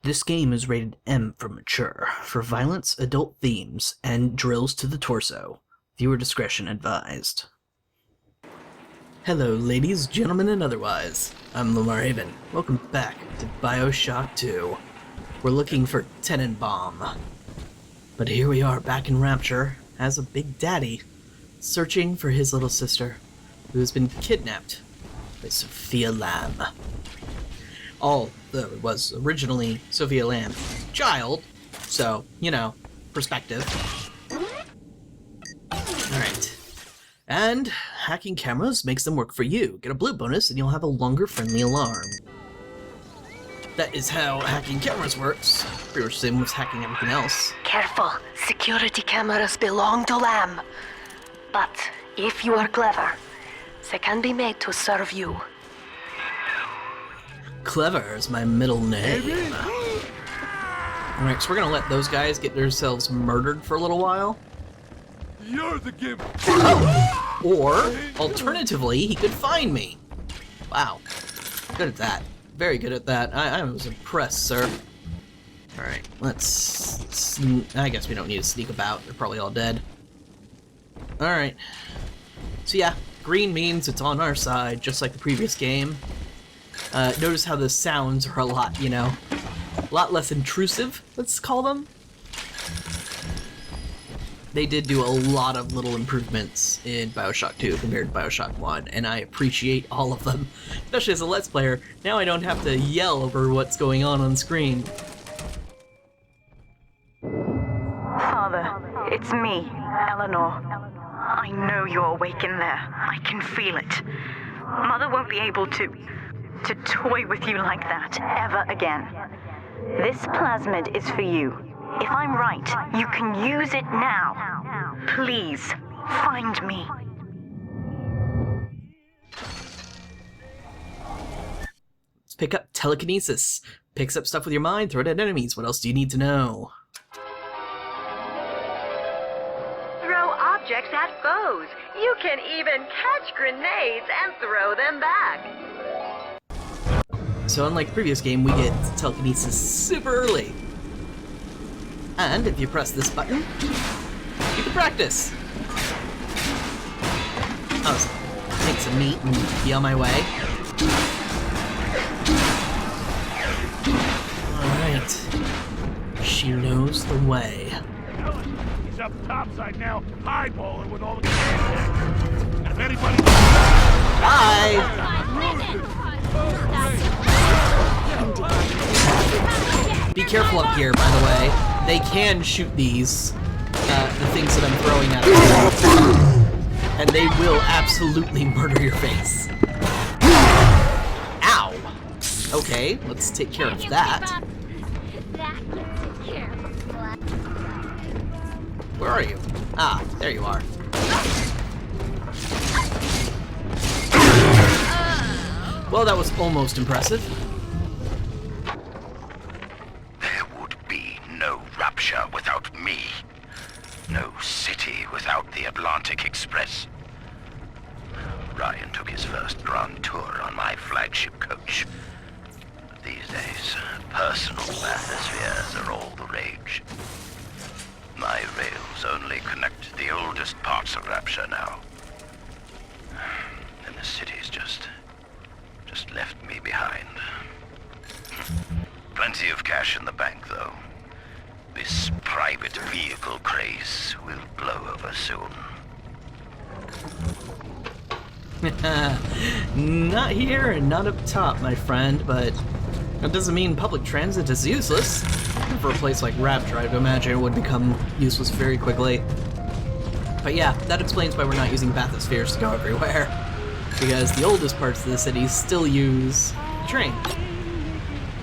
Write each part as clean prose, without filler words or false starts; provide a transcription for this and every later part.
This game is rated M for mature, for violence, adult themes, and drills to the torso. Viewer discretion advised. Hello ladies, gentlemen, and otherwise. I'm Lamar Haven. Welcome back to Bioshock 2. We're looking for Tenenbaum. But here we are back in Rapture as a big daddy, searching for his little sister, who has been kidnapped by Sophia Lamb. Although it was originally Sophia Lamb's child, so, you know, perspective. Alright. And hacking cameras makes them work for you. Get a blue bonus and you'll have a longer friendly alarm. That is how hacking cameras works. Pretty much the same as hacking everything else. Careful, security cameras belong to Lamb. But if you are clever, they can be made to serve you. Clever is my middle name. Alright, so we're gonna let those guys get themselves murdered for a little while. You're the giver. Oh! Or, alternatively, he could find me. Wow. Good at that. Very good at that. I was impressed, sir. Alright, let's... I guess we don't need to sneak about. They're probably all dead. Alright. So yeah, green means it's on our side, just like the previous game. Notice how the sounds are a lot, you know, a lot less intrusive, let's call them. They did do a lot of little improvements in Bioshock 2 compared to Bioshock 1, and I appreciate all of them. Especially as a Let's Player, now I don't have to yell over what's going on screen. Father, it's me, Eleanor. I know you're awake in there. I can feel it. Mother won't be able to toy with you like that ever again. This plasmid is for you. If I'm right, you can use it now. Please, find me. Let's pick up telekinesis. Picks up stuff with your mind, throw it at enemies. What else do you need to know? Throw objects at foes. You can even catch grenades and throw them back. So unlike the previous game, we get telekinesis super early. And if you press this button, you can practice. I'll take some meat and be on my way. Alright. She knows the way. He's up topside now, eyeballing with all the cash. And if anybody... Bye! Be careful up here, by the way. They can shoot these, the things that I'm throwing at them. And they will absolutely murder your face. Ow! Okay, let's take care of that. Where are you? Ah, there you are. Well, that was almost impressive. There would be no Rapture without me. No city without the Atlantic Express. Ryan took his first grand tour on my flagship coach. These days, personal bathyspheres are all the rage. My rails only connect the oldest parts of Rapture now. And the city's just left me behind. Plenty of cash in the bank, though. This private vehicle craze will blow over soon. Not here and not up top, my friend, but that doesn't mean public transit is useless. For a place like Rapture, I'd imagine it would become useless very quickly. But yeah, that explains why we're not using bathyspheres to go everywhere. Because the oldest parts of the city still use the train.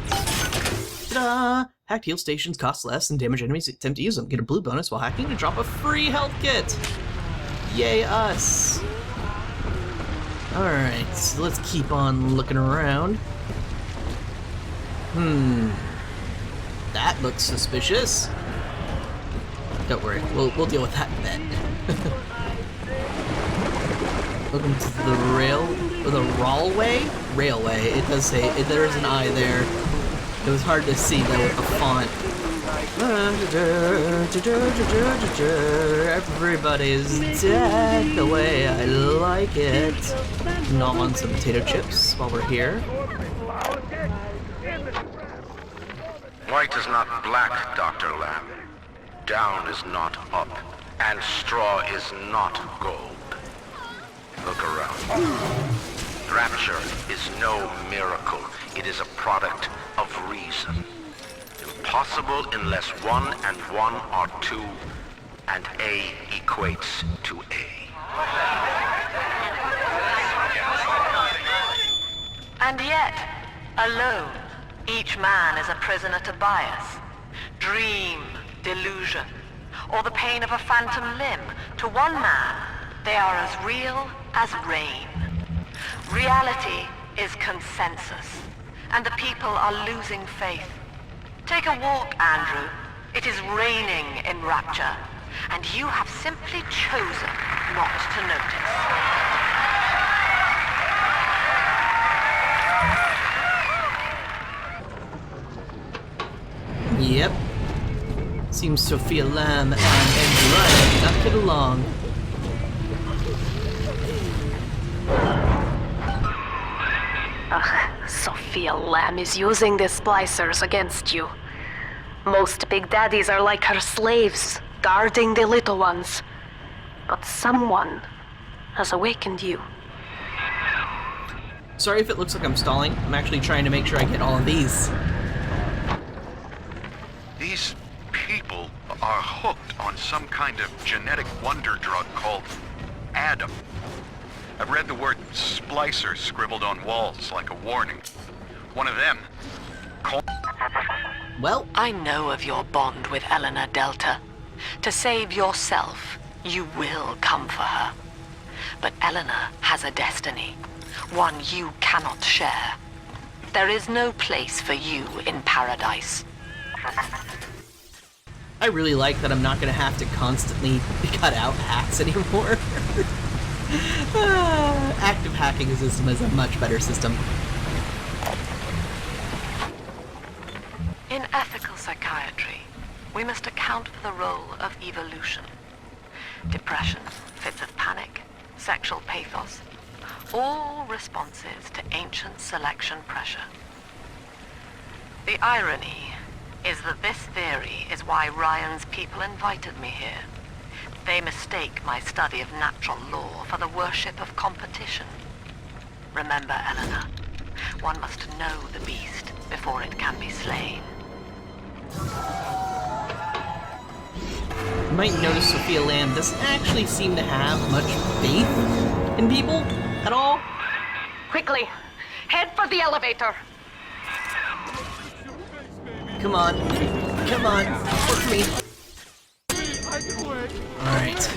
Ta-da! Hacked heal stations cost less and damage enemies attempt to use them. Get a blue bonus while hacking to drop a free health kit! Yay us! Alright, so let's keep on looking around. That looks suspicious. Don't worry, we'll deal with that in a bit. Welcome to the railway? Railway. It does say, there is an I there. It was hard to see though with the font. Everybody's dead the way I like it. Nom on some potato chips while we're here. White is not black, Dr. Lamb. Down is not up, and straw is not gold. Look around. Rapture is no miracle. It is a product of reason. Impossible unless 1 and 1 are 2, and A equates to A. And yet, alone, each man is a prisoner to bias, dream, delusion, or the pain of a phantom limb. To one man, they are as real as rain. Reality is consensus, and the people are losing faith. Take a walk, Andrew. It is raining in Rapture, and you have simply chosen not to notice. Yep. Seems Sophia Lamb and Andrew Ryan did not get along. Sophia Lamb is using the splicers against you. Most big daddies are like her slaves, guarding the little ones. But someone has awakened you. Sorry if it looks like I'm stalling. I'm actually trying to make sure I get all of these. These people are hooked on some kind of genetic wonder drug called Adam. I've read the word splicer scribbled on walls like a warning. One of them. Well, I know of your bond with Eleanor Delta. To save yourself, you will come for her. But Eleanor has a destiny, one you cannot share. There is no place for you in paradise. I really like that I'm not going to have to constantly cut out hacks anymore. Active hacking system is a much better system. In ethical psychiatry, we must account for the role of evolution. Depression, fits of panic, sexual pathos, all responses to ancient selection pressure. The irony is that this theory is why Ryan's people invited me here. They mistake my study of natural law for the worship of competition. Remember, Eleanor, one must know the beast before it can be slain. You might notice Sophia Lamb doesn't actually seem to have much faith in people at all. Quickly, head for the elevator. Come on. Come on. Work me. Alright.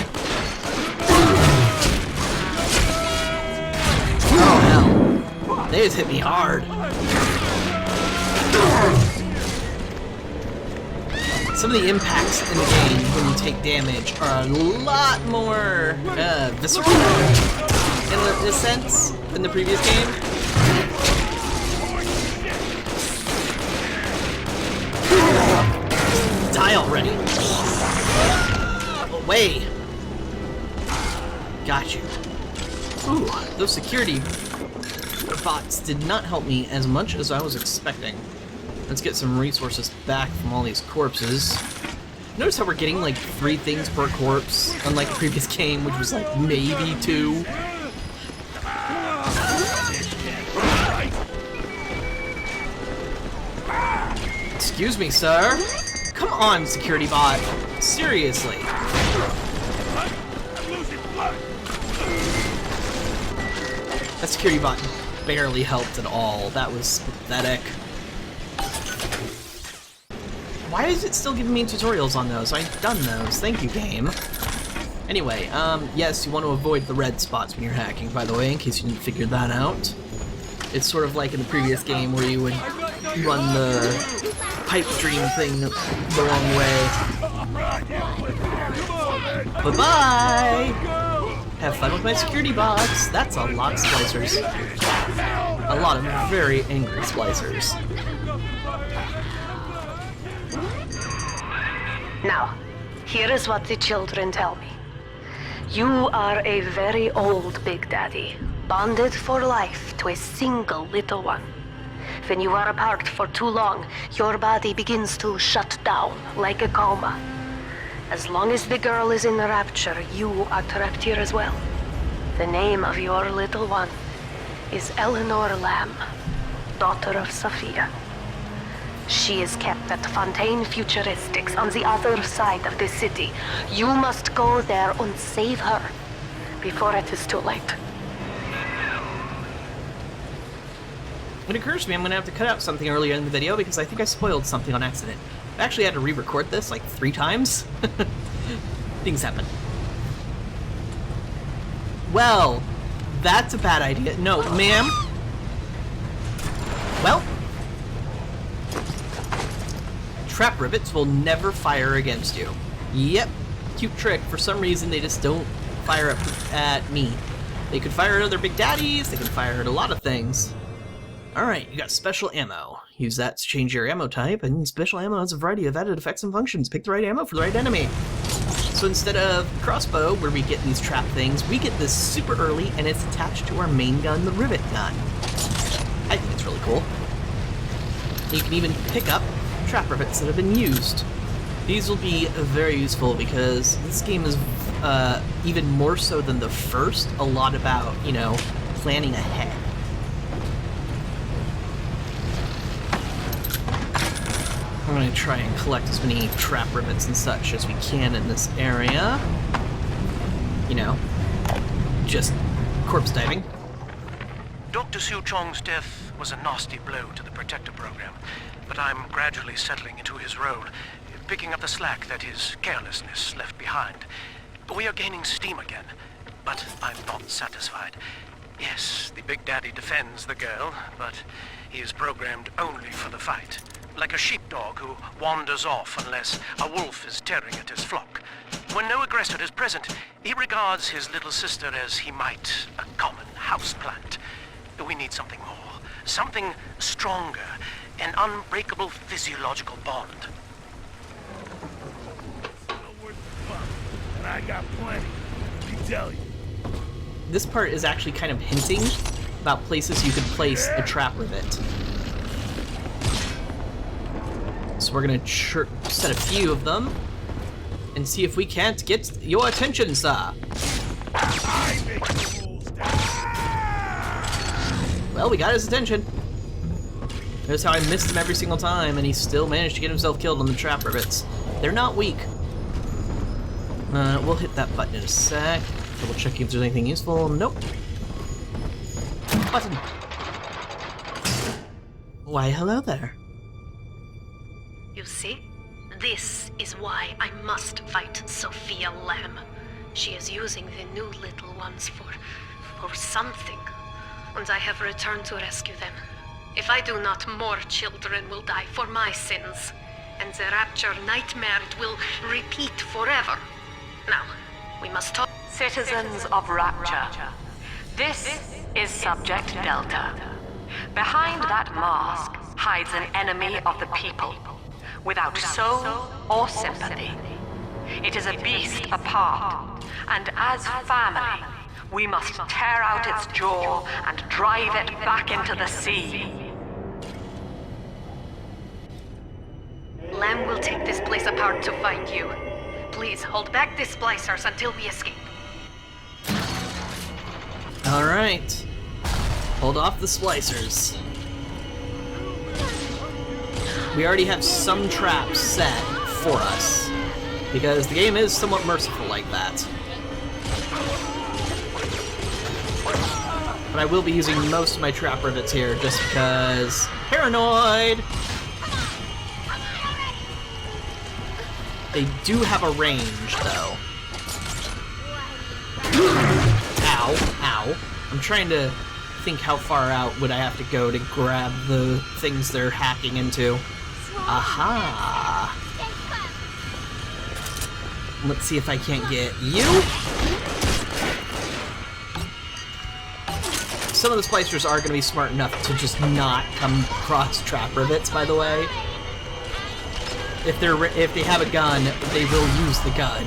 Oh, hell. They just hit me hard. Some of the impacts in the game when you take damage are a lot more visceral in a sense than the previous game. Die already. Away. Got you. Ooh, those security bots did not help me as much as I was expecting. Let's get some resources back from all these corpses. Notice how we're getting like 3 things per corpse, unlike the previous game, which was like maybe 2. Excuse me, sir. Come on, security bot. Seriously. That security bot barely helped at all. That was pathetic. Why is it still giving me tutorials on those? I've done those. Thank you, game. Anyway, yes, you want to avoid the red spots when you're hacking, by the way, in case you didn't figure that out. It's sort of like in the previous game where you would run the pipe dream thing the wrong way. Bye-bye! Have fun with my security bots. That's a lot of splicers. A lot of very angry splicers. Now, here is what the children tell me. You are a very old Big Daddy, bonded for life to a single little one. When you are apart for too long, your body begins to shut down like a coma. As long as the girl is in the Rapture, you are trapped here as well. The name of your little one is Eleanor Lamb, daughter of Sophia. She is kept at Fontaine Futuristics on the other side of the city. You must go there and save her before it is too late. It occurs to me I'm going to have to cut out something earlier in the video because I think I spoiled something on accident. I actually had to re-record this like 3 times. Things happen. Well, that's a bad idea. No, ma'am. Well, trap rivets will never fire against you. Yep, cute trick. For some reason, they just don't fire up at me. They could fire at other big daddies. They can fire at a lot of things. Alright, you got special ammo. Use that to change your ammo type, and special ammo has a variety of added effects and functions. Pick the right ammo for the right enemy. So instead of crossbow, where we get these trap things, we get this super early, and it's attached to our main gun, the rivet gun. I think it's really cool. You can even pick up trap rivets that have been used. These will be very useful because this game is, even more so than the first, a lot about, you know, planning ahead. I'm going to try and collect as many trap rivets and such as we can in this area. You know, just corpse diving. Dr. Siu Chong's death was a nasty blow to the Protector program, but I'm gradually settling into his role, picking up the slack that his carelessness left behind. We are gaining steam again, but I'm not satisfied. Yes, the Big Daddy defends the girl, but he is programmed only for the fight. Like a sheepdog who wanders off unless a wolf is tearing at his flock. When no aggressor is present, he regards his little sister as he might a common houseplant. We need something more, something stronger, an unbreakable physiological bond. And I got plenty, let me tell you. This part is actually kind of hinting about places you could place a trap rivet. So we're gonna set a few of them and see if we can't get your attention, sir. I make the rules, Well, we got his attention. Notice how I missed him every single time, and he still managed to get himself killed on the trap rivets. They're not weak. We'll hit that button in a sec. Double checking if there's anything useful. Nope. Button. Why, hello there. You see? This is why I must fight Sophia Lamb. She is using the new little ones for something. And I have returned to rescue them. If I do not, more children will die for my sins. And the Rapture nightmare will repeat forever. Now, we must talk. Citizens of Rapture, this is Subject Delta. Behind that mask hides an enemy of the people, without soul or sympathy. It is a beast apart, and as family, we must tear out its jaw and drive it back into the sea. Lamb will take this place apart to find you. Please hold back the splicers until we escape. Alright. Hold off the splicers. We already have some traps set for us, because the game is somewhat merciful like that. But I will be using most of my trap rivets here, just because... Paranoid! They do have a range, though. Ow, ow. I'm trying to think how far out would I have to go to grab the things they're hacking into. Aha! Let's see if I can't get you. Some of the splicers are going to be smart enough to just not come across trap rivets, by the way. if they have a gun, they will use the gun.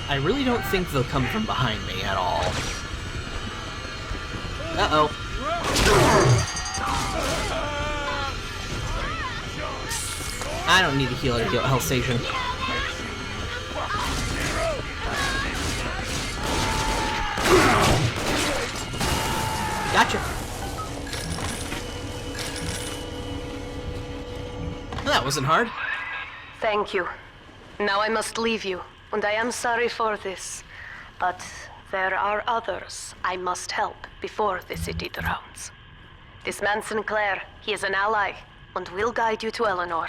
I really don't think they'll come from behind me at all. Uh-oh. I don't need a heal at a health station. Gotcha. That wasn't hard. Thank you. Now I must leave you, and I am sorry for this. But there are others I must help before the city drowns. This man Sinclair, he is an ally, and will guide you to Eleanor.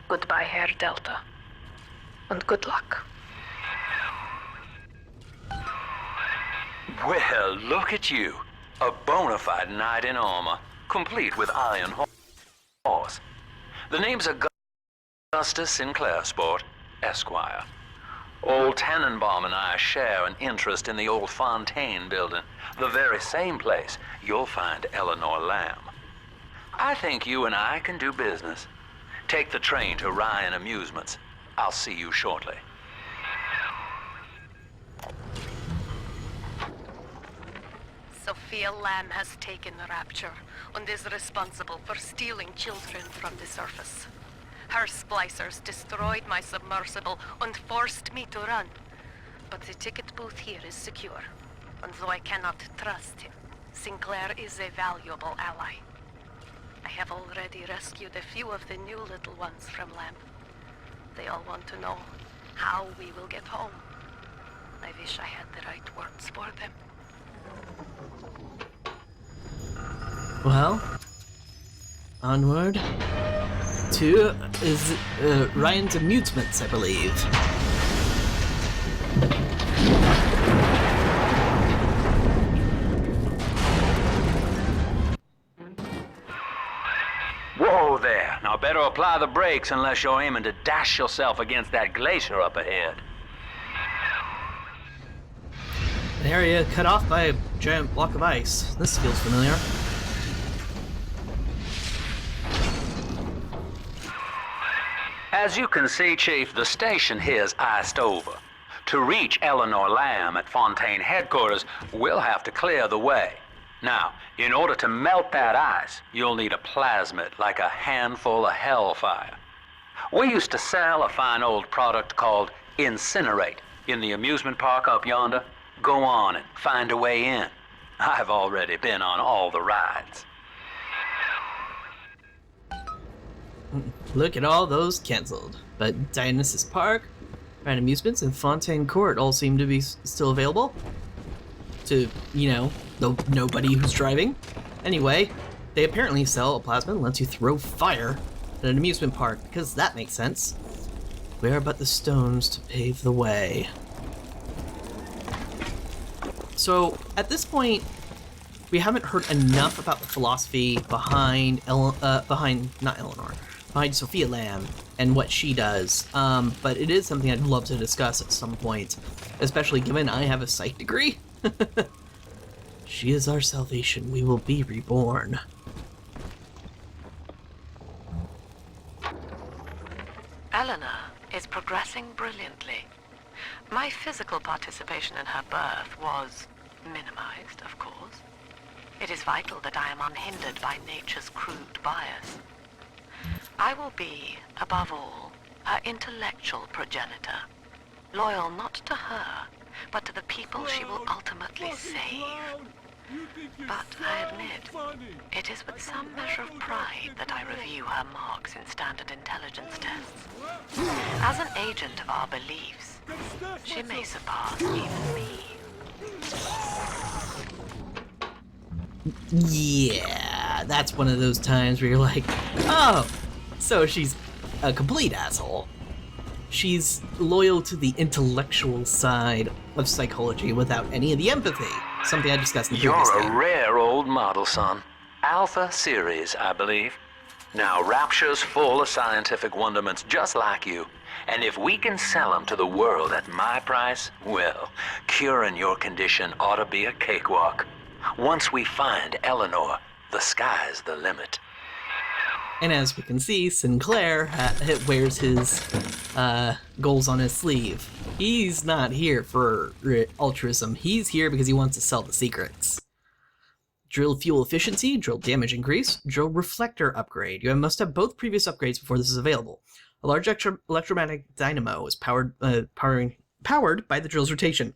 Goodbye, Herr Delta. And good luck. Well, look at you. A bona fide knight in armor, complete with iron horse. The name's Augustus Sinclair Sport, Esquire. Old Tenenbaum and I share an interest in the old Fontaine building, the very same place you'll find Eleanor Lamb. I think you and I can do business. Take the train to Ryan Amusements. I'll see you shortly. Sophia Lamb has taken Rapture and is responsible for stealing children from the surface. Her splicers destroyed my submersible and forced me to run. But the ticket booth here is secure, and though I cannot trust him, Sinclair is a valuable ally. I have already rescued a few of the new little ones from Lamb. They all want to know how we will get home. I wish I had the right words for them. Well, onward to Ryan's Amusements, I believe. Whoa there. Now better apply the brakes unless you're aiming to dash yourself against that glacier up ahead. An area cut off by a giant block of ice. This feels familiar. As you can see, Chief, the station here's iced over. To reach Eleanor Lamb at Fontaine headquarters, we'll have to clear the way. Now, in order to melt that ice, you'll need a plasmid, like a handful of hellfire. We used to sell a fine old product called Incinerate in the amusement park up yonder. Go on and find a way in. I've already been on all the rides. Look at all those canceled. But Dionysus Park, Ryan Amusements, and Fontaine Court all seem to be still available. To, you know, nobody who's driving. Anyway, they apparently sell a plasma that lets you throw fire at an amusement park, because that makes sense. Where but the stones to pave the way? So, at this point, we haven't heard enough about the philosophy behind behind Sophia Lamb and what she does, but it is something I'd love to discuss at some point, especially given I have a psych degree. She is our salvation. We will be reborn. Eleanor is progressing brilliantly. My physical participation in her birth was minimized, of course. It is vital that I am unhindered by nature's crude bias. I will be, above all, her intellectual progenitor, loyal not to her, but to the people she will ultimately save. But I admit, it is with some measure of pride that I review her marks in standard intelligence tests. As an agent of our beliefs, she may surpass even me. Yeah, that's one of those times where you're like, oh, so she's a complete asshole. She's loyal to the intellectual side of psychology without any of the empathy. Something I discussed in the previous You're game. a rare old model, son. Alpha series, I believe. Now, Rapture's full of scientific wonderments just like you. And if we can sell them to the world at my price, well, curing your condition ought to be a cakewalk. Once we find Eleanor, the sky's the limit. And as we can see, Sinclair wears his goals on his sleeve. He's not here for altruism. He's here because he wants to sell the secrets. Drill fuel efficiency, drill damage increase, drill reflector upgrade. You must have both previous upgrades before this is available. A large electromagnetic dynamo is powered by the drill's rotation.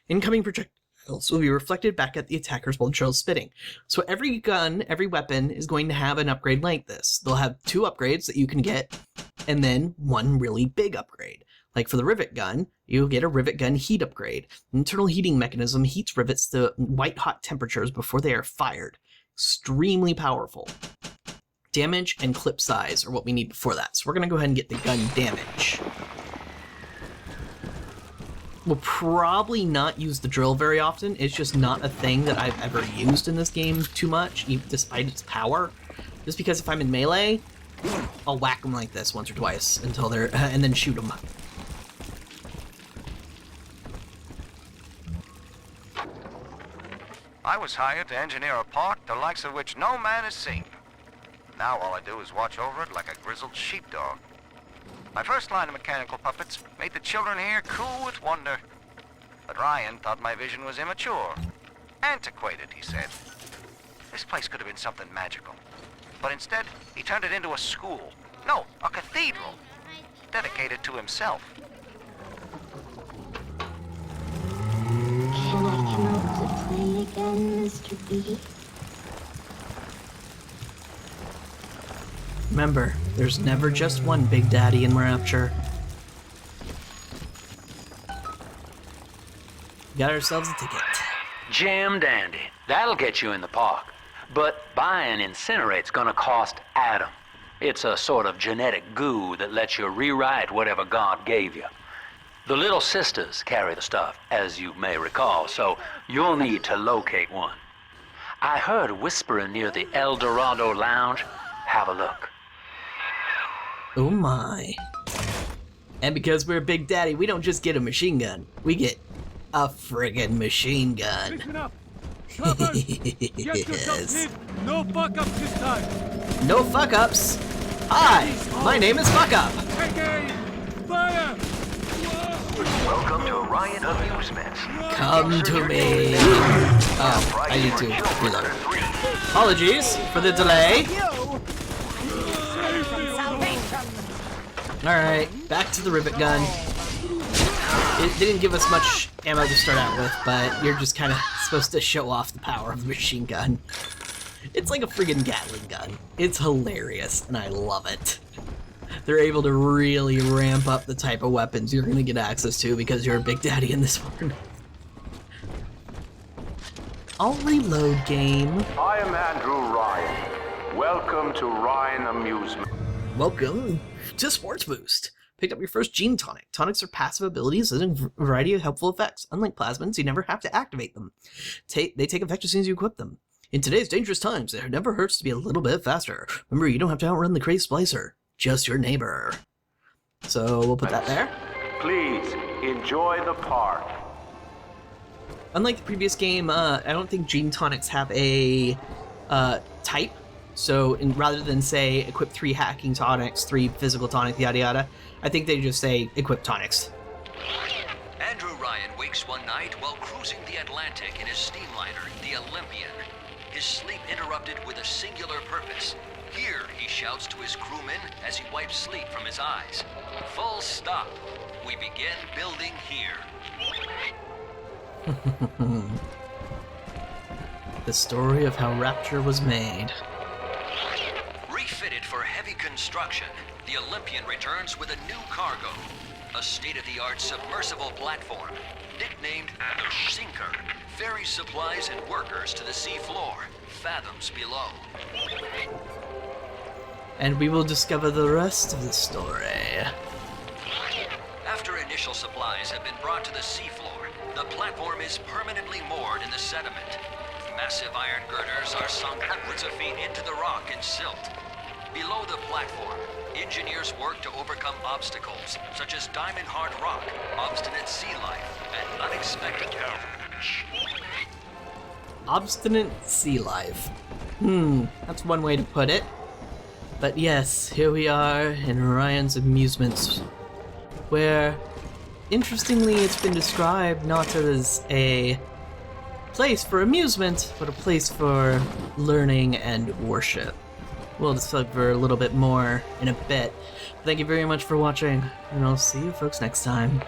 Incoming projectiles will be reflected back at the attackers while the drill's spinning. So every gun, every weapon is going to have an upgrade like this. They'll have 2 upgrades that you can get, and then 1 really big upgrade. Like for the rivet gun, you'll get a rivet gun heat upgrade. An internal heating mechanism heats rivets to white-hot temperatures before they are fired. Extremely powerful. Damage and clip size are what we need before that. So we're going to go ahead and get the gun damage. We'll probably not use the drill very often. It's just not a thing that I've ever used in this game too much, even despite its power. Just because if I'm in melee, I'll whack them like this once or twice until they're, and then shoot them. I was hired to engineer a park the likes of which no man has seen. Now all I do is watch over it like a grizzled sheepdog. My first line of mechanical puppets made the children here cool with wonder. But Ryan thought my vision was immature. Antiquated, he said. This place could have been something magical. But instead, he turned it into a school. No, a cathedral. Dedicated to himself. Can I come out to play again, Mr. B? Remember, there's never just one Big Daddy in Rapture. Got ourselves a ticket. Jam dandy. That'll get you in the park. But buying Incinerate's gonna cost Adam. It's a sort of genetic goo that lets you rewrite whatever God gave you. The little sisters carry the stuff, as you may recall, so you'll need to locate one. I heard whispering near the El Dorado Lounge. Have a look. Oh my. And because we're Big Daddy, we don't just get a machine gun. We get a friggin' machine gun. Listen up. Cover. Get yourself hid. No fuck-ups this time. No fuck-ups? Hi, my name is Fuck Up. Take aim. Fire. Welcome to Ryan Amusements. Come to me. Oh, I need to reload. Apologies for the delay. Alright, back to the rivet gun. It didn't give us much ammo to start out with, but you're just kind of supposed to show off the power of the machine gun. It's like a friggin' Gatling gun. It's hilarious, and I love it. They're able to really ramp up the type of weapons you're going to get access to because you're a Big Daddy in this one. I'll reload, game. I am Andrew Ryan. Welcome to Ryan Amusement. Welcome to Sports Boost. Picked up your first gene tonic. Tonics are passive abilities and a variety of helpful effects. Unlike plasmids, you never have to activate them. They take effect as soon as you equip them. In today's dangerous times, it never hurts to be a little bit faster. Remember, you don't have to outrun the crazy splicer. Just your neighbor. So we'll put that there. Please enjoy the park. Unlike the previous game, I don't think gene tonics have a type. So rather than say equip 3 hacking tonics, 3 physical tonic, yada yada, I think they just say equip tonics. Andrew Ryan wakes one night while cruising the Atlantic in his steamliner, the Olympian. His sleep interrupted with a singular purpose. Here, he shouts to his crewmen as he wipes sleep from his eyes. Full stop. We begin building here. The story of how Rapture was made. Refitted for heavy construction, the Olympian returns with a new cargo. A state-of-the-art submersible platform, nicknamed the Sinker, ferries supplies and workers to the sea floor, fathoms below. And we will discover the rest of the story. After initial supplies have been brought to the seafloor, the platform is permanently moored in the sediment. Massive iron girders are sunk hundreds of feet into the rock and silt. Below the platform, engineers work to overcome obstacles such as diamond-hard rock, obstinate sea life, and unexpected help. Obstinate sea life. That's one way to put it. But yes, here we are in Ryan's Amusements, where, interestingly, it's been described not as a place for amusement, but a place for learning and worship. We'll discover a little bit more in a bit. Thank you very much for watching, and I'll see you folks next time.